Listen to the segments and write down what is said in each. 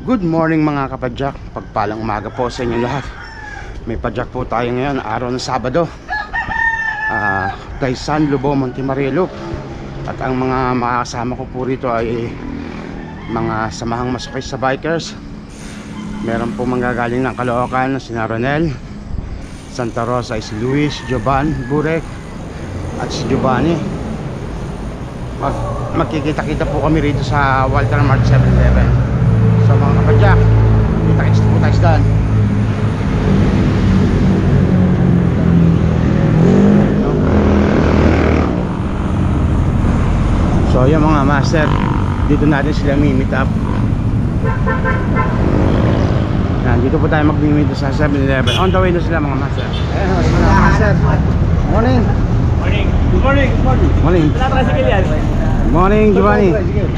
Good morning mga kapadyak. Pagpalang umaga po sa inyo lahat. May padyak po tayo ngayon, araw ng Sabado, kay San Lobo, Montemarilo. At ang mga makakasama ko po rito ay mga samahang masakay sa bikers. Meron po manggagaling ng Caloocan, sina Ronel, Santa Rosa is Luis, Jovan, Burek at si Giovanni. Magkikita-kita po kami rito sa Walter Mart 7-Eleven. So mga kapadyak, kita-kits po tayo daan. So yung mga master, dito natin sila meet up. Yan, dito po tayo mag-meet sa 7-Eleven. On the way na sila mga master. Ayan, mga master. Morning. Morning. Good morning. Good morning. Morning. Wala tricycle yan. Good morning, Giovanni. Wala tricycle.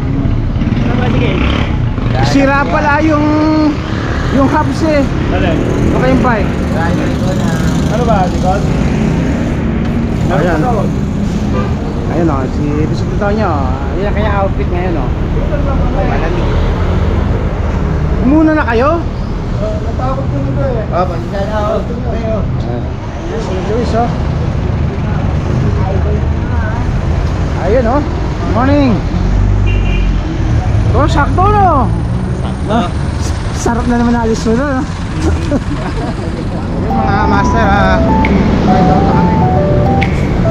Sira pala yung hubs eh. Dali. Okay yung bike. Ano ba? Likod? Ayan. Ayun o, si bisito nyo. Yan kaya outfit ngayon o. Malamig. Umuna na kayo? Natakot ko nito eh. Pasensya na ako. Ayan si Luis o. Ayun o. Morning. Oh, sakto no. Sarap na naman alis mo no. Yung mga master, tayo daw na kami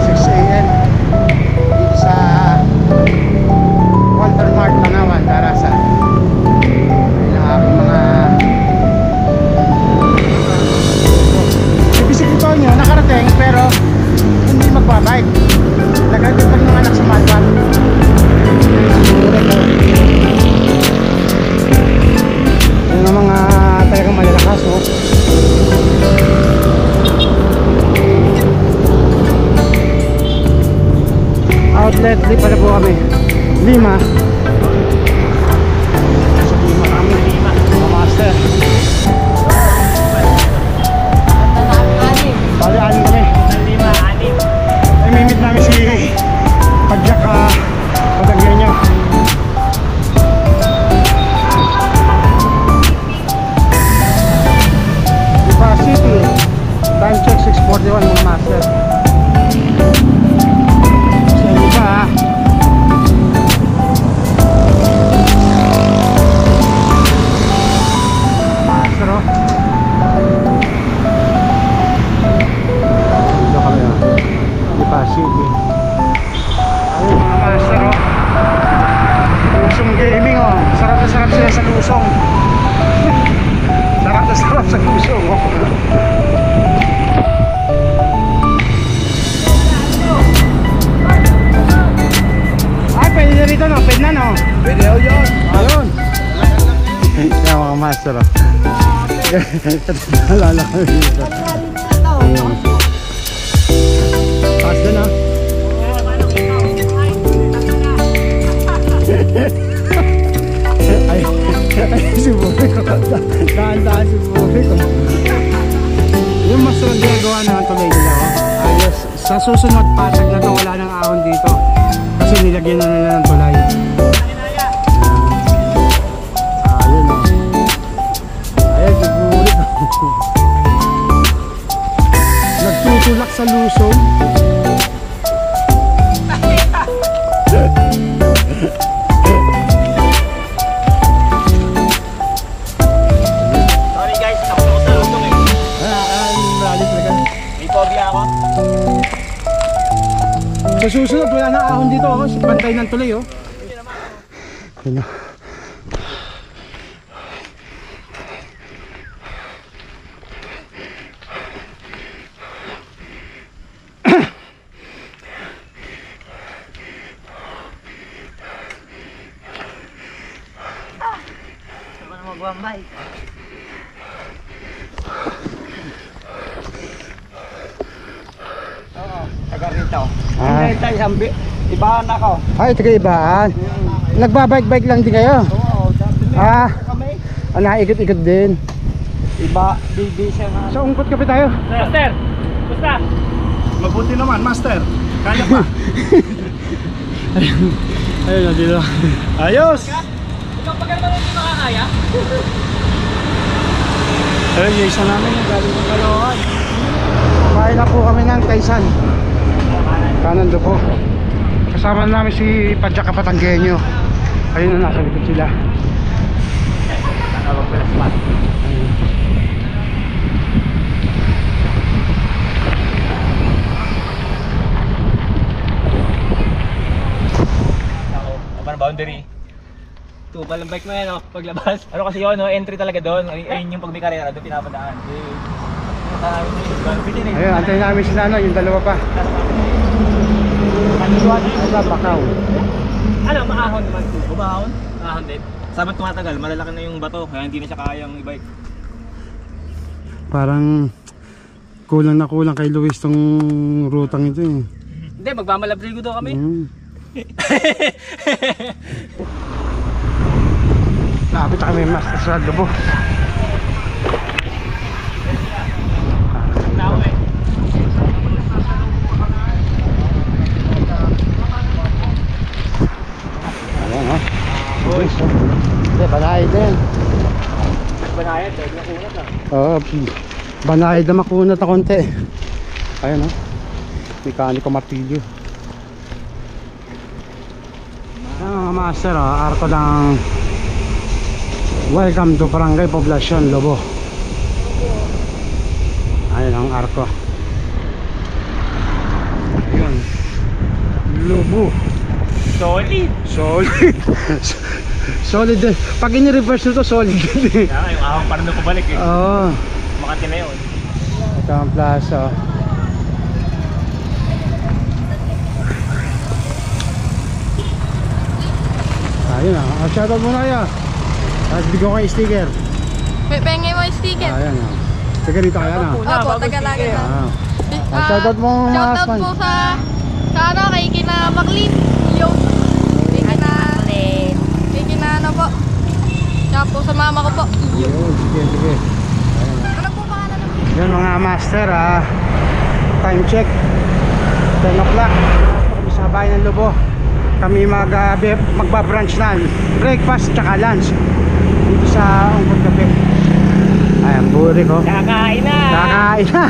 6 AM dito sa Walter Mart, Panawan, Darasa. Ayun ang aking mga bisiklito nyo nakarating pero hindi magbabike. Nagagod pa ng anak sa Malpan. Ayun ang mga talagang malalakas oh. Outlet, di pala po kami Lima. Sa Lima kami, mga master. Bali, anim kami. Lima, anim. Ay, mimit namin si Padyak Padagyan niya. Diba City, time check 6:41 mga master. Siya diba master oh. Dito kami oh. Diba City. Ayun mga master oh. Lusong gaming oh. Sarap na sarap sila sa lusong. Sarap na sarap sa lusong oh. Ay, pwede na rito no? Pwede na no? Pwede ako yun. Ayun. Kaya mga master oh. Nalala kami dito. Ayun. Taas doon oh. Ay, si Bobby ko. Daan-daan si Bobby ko. Yung mas ginagawa na ang tulay nila oh. Ayos. Sa susunod patag na to wala nang ahon dito. Kasi nilagyan na nila ng tulay. Ayun oh. Ayun si Bobby ko. Nagtutulak sa lusong. Sorry guys, ako sa lutong eh. Malis talaga. May phobia ako. Sa susunod wala nang ahon dito oh. Bantay ng tulay oh. Ayun oh. Magwambay. Oo, taga rito. Tayo sambi. Ibahan ako. Ay, taga-ibaan. Nagbabike-bike lang din kayo? Oo, kami. Naikot-ikot din. Iba, bibi siya nga. So, ungkot kape tayo. Master, basta. Mabuti naman, master. Kaya pa. Ayun na dito. Ayos! Pag ano hindi makakaya? Ayun, yung isa namin yung galing ng Caloocan. Kain na po kami ng Kaisan. Kanan do po. Kasama namin si Padya Kapatanggenyo. Ayun na, nasa likod sila. Parang boundary. Tupal ang bike mo yan, paglabas. Ano kasi yun, entry talaga doon. Ayun yung pag may karera, doon pinapadaan. Ayun, antayin namin sila, no, yung dalawa pa. Ano, Bakaw. Ano, maahon naman. Bumahon? Maahon din. Sabat tumatagal, malalaki na yung bato, kaya hindi na siya kayang i-bike. Parang kulang na kulang kay Luis tong rutang ito eh. Hindi, magmamalabrigo daw kami. Nakapit kami Master sa Lobo. Ayan ha. Hindi, banayad na yan. Banayad, dahil nakunat na. Oo, banayad na makunat na konti. Ayan ha. Mekaniko martilyo. Ayan mga master ha, arko ng Welcome to Barangay Poblacion, Lobo. Ayan ang arko. Ayan. Lobo. Solid! Solid. Solid din. Pag ini-reverse nito, solid din. Kaya yung ahong parang napabalik eh. Oo. Makati na yun. Ito ang plaza. Ayun ah. Shoutout muna kayo. At bigyan ko kayo sticker. Pengen mo yung sticker? Ayan ah. Sige dito kaya na. Opo, taga lagi na. Shoutout mo mga Shoutout aspan. po sa ano, kay Kina Maclean. Yung kay Kina ano po. Tsaka po sa mama ko po. Yun, sige, sige. Ano po pangalan ng Yun mga master ah. Time check 10 o'clock. Kami sa bayan ng Lobo. Kami magba-brunch na. Breakfast tsaka lunch dito sa Ungkod Cafe. Ayan, buri ko. Kakain na! Kakain na.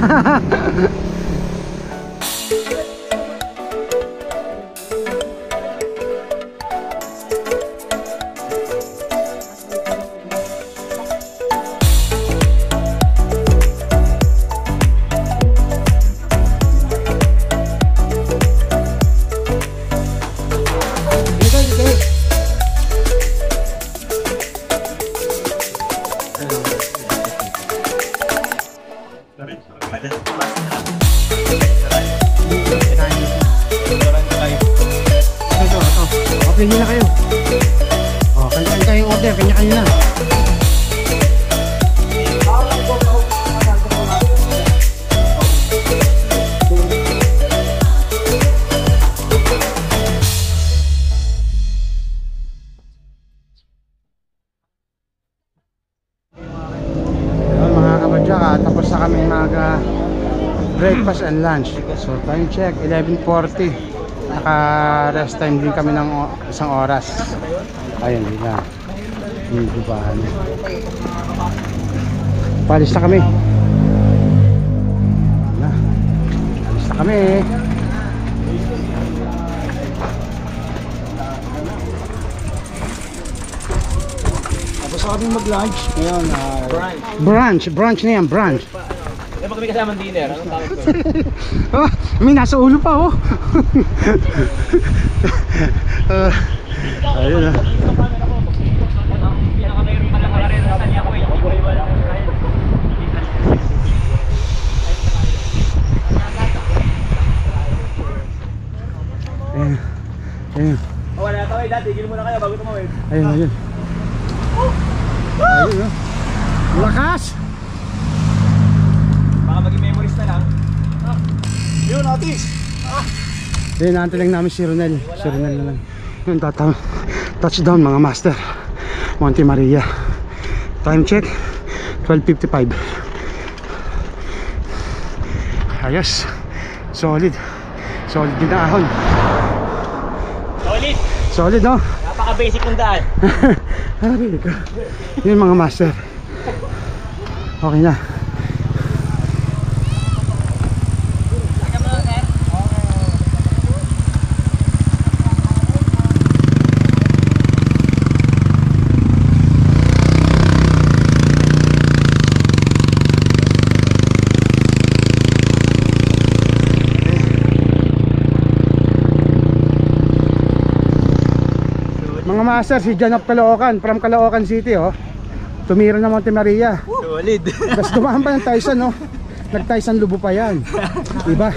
Okay na kayo. Oh, kanya-kanya yung order, kanya-kanya na. Ayun mga kabadyak, tapos na kami breakfast and lunch. So time check 11:40. Naka-rest time din kami ng isang oras. Ayun, hindi na. Hindi ba ano. Palis na kami. Na. Palis na kami. Tapos na kami mag-lunch. Ngayon, brunch na yan, brunch. Eh, pag may kasamang dinner, anong tawag ko? Oh, may nasa ulo pa oh. Ayun na. Ayun. Ayun. Wala na tawid, tigil muna kayo bago tumawid. Ayun, ayun. Ayun oh. Lakas! Baka maging memories na lang. Yun, Otis! Ayun, naantay lang namin si Ronel. Si Ronel na lang. Yun, touchdown mga master. Monte Maria. Time check 12:55. Ayos. Solid. Solid din na ahon. Solid! Solid, no? Napaka-basic ng daan. Aray ko. Yun mga master. Okay na. Mga master, si John of Caloocan from Caloocan City, oh. Tumira na Monte Maria. Solid. Tapos dumaan pa ng Tyson, oh. Nag-Tyson Lubo pa yan. Iba,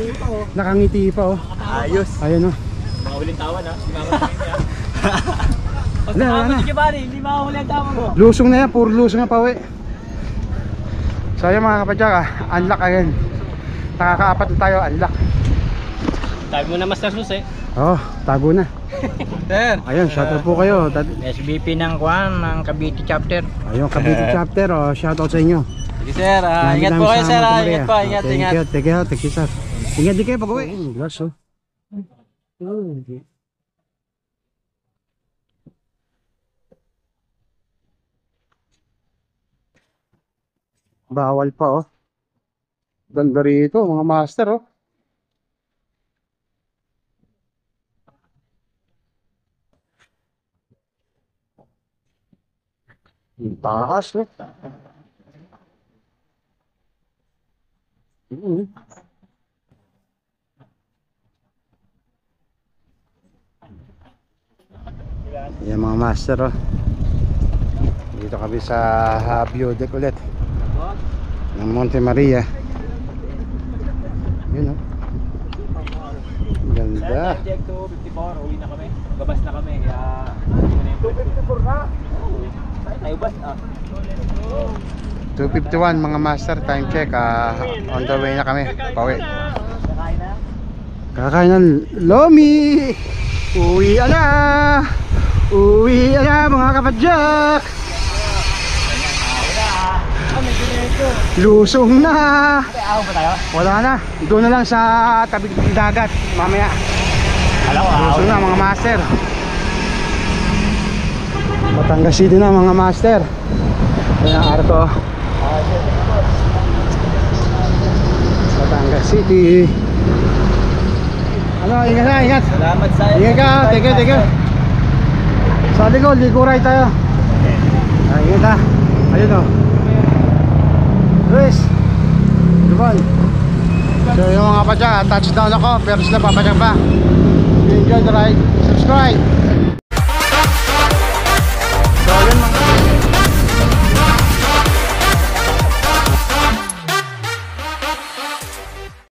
nakangiti pa, oh. Ayos. Ayun, oh. Mga uling tawan ha. Hindi makakasama niya. Pag Wala, wala nakakot na. si Kibari, hindi makakuli ang tama mo. Lusong na yan, puro lusong na pauwi. So ayun mga kapadyak, unlock again. Nakakaapat na tayo, unlock. Sabi mo na Master Sus eh. Oh, tago na. Sir. Ayun, shoutout po kayo. SBP ng Kwan, ng Cavite chapter. Ayun, Cavite chapter, oh, shoutout sa inyo. Sige sir, Lagi ingat namin po kayo sa sir, Monte Maria. ingat po, ingat, Thank ingat. you, thank you sir. Ingat din kayo pag uwi. Glass, oh. Bawal pa, oh. Ganda rito, mga master, oh. Ang taas, oh. Yan mga master, oh. Dito kami sa view deck ulit ng Monte Maria. Yun, oh. Ganda. Check to 54, uwi na kami. Gabas na kami, kaya... 54 na? Tayo bas ah. 2:51 mga master, time check. On the way na kami, pauwi. Kakain na? Kakain ng Lomi. Uwi na. Uwi na mga kapadyak. Lusong na. Ahon pa tayo? Wala na. Doon na lang sa tabi ng dagat mamaya. Alam ko, Lusong na mga master. Batangas City na mga master. Ayan ang arko. Batangas City. Ano, ingat na, ingat. Salamat sa... Ingat ka, thank you. Sa likod, ligo ride tayo. Ingat ha. Ayun o. Luis. Lubon. So yung mga padyak, touchdown ako, pero sila papadyak pa. If you enjoy the ride, subscribe.